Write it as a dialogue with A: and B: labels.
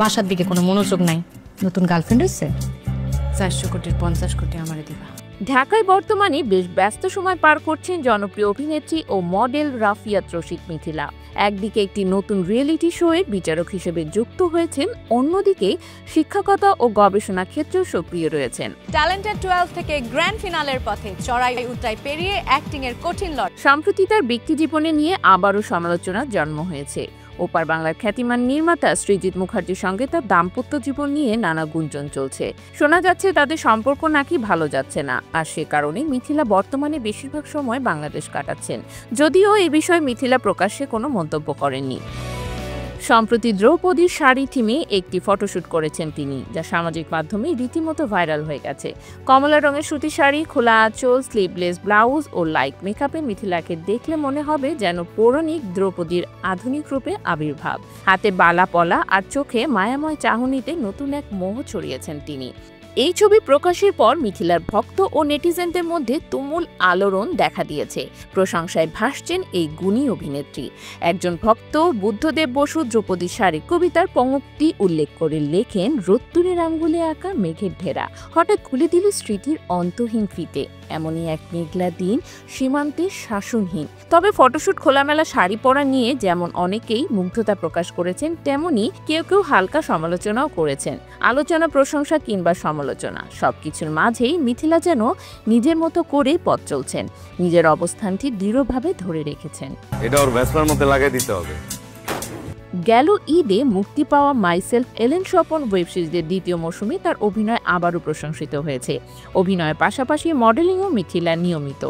A: বাসার দিকে কোনো মনোযোগ নাই। নতুন গার্লফ্রেন্ড হচ্ছে?
B: 400 কোটির 50 কোটি আমারে দিবা।
C: ঢাকায় বর্তমানে বেশ ব্যস্ত সময় পার করছেন জনপ্রিয় অভিনেত্রী ও মডেল রাফিয়াত রশিদ মিথিলা। একদিকে একটি নতুন রিয়েলিটি শোয়ের বিচারক হিসেবে যুক্ত হয়েছেন, অন্যদিকে শিক্ষকতা ও গবেষণা ক্ষেত্রেও সক্রিয় রয়েছেন।
D: ট্যালেন্টেড 12 থেকে গ্র্যান্ড ফিনালের পথে চড়াই উতরাই পেরিয়ে অ্যাক্টিং এর কঠিন লড়াই।
C: সম্প্রতি তার ব্যক্তিজীবনে নিয়ে আবারও সমালোচনার জন্ম হয়েছে। ওপার বাংলার খ্যাতিমান নির্মাতা সৃজিত মুখার্জির সঙ্গে তার দাম্পত্য জীবন নিয়ে নানা গুঞ্জন চলছে। শোনা যাচ্ছে তাদের সম্পর্ক নাকি ভালো যাচ্ছে না, আর সে কারণে মিথিলা বর্তমানে বেশিরভাগ সময় বাংলাদেশ কাটাচ্ছেন। যদিও এ বিষয়ে মিথিলা প্রকাশ্যে কোনো মন্তব্য করেননি। সম্প্রতি দ্রৌপদীর শাড়ি থিমে একটি ফটোশ্যুট করেছেন তিনি, যা সামাজিক মাধ্যমে রীতিমতো ভাইরাল হয়ে গেছে। কমলা রঙের সুতি শাড়ি, খোলা আঁচল, স্লিভলেস ব্লাউজ ও লাইট মেকআপে মিথিলাকে দেখলে মনে হবে যেন পৌরাণিক দ্রৌপদীর আধুনিক রূপে আবির্ভাব। হাতে বালা পলা আর চোখে মায়াময় চাহনিতে নতুন এক মোহ ছড়িয়েছেন তিনি। এই ছবি প্রকাশের পর মিথিলার ভক্ত ও নেটিজেনদের মধ্যে তুমুল আলোড়ন দেখা দিয়েছে। প্রশংসায় ভাসছেন এই গুণী অভিনেত্রী। একজন ভক্ত বুদ্ধদেব বসু দ্রৌপদীর শাড়ির কবিতার পঙ্ক্তি উল্লেখ করে লেখেন, রোদ্দুরের আঙ্গুলে আঁকা মেঘের ঢেরা হঠাৎ খুলে দিল স্মৃতির অন্তহীন ফিতে। এমনই এক মেঘলা দিন, সীমান্তে শাসনহীন। তবে ফটোশ্যুট খোলামেলা শাড়ি পরা নিয়ে যেমন অনেকেই মুগ্ধতা প্রকাশ করেছেন, তেমনি কেউ কেউ হালকা সমালোচনাও করেছেন। আলোচনা, প্রশংসা কিংবা সমালোচনা সবকিছুর মাঝেই মিথিলা যেন নিজের মতো করে পথ চলছেন, নিজের অবস্থানটি দৃঢ়ভাবে ধরে রেখেছেন।
E: এটা ওর ভেসপার মধ্যে লাগিয়ে দিতে হবে।
C: গেল ঈদে মুক্তি পাওয়া মাইসেলফ এলেন স্বপন ওয়েব সিরিজের দ্বিতীয় মৌসুমে তার অভিনয় আবারও প্রশংসিত হয়েছে। অভিনয়ের পাশাপাশি মডেলিংও মিথিলা নিয়মিত।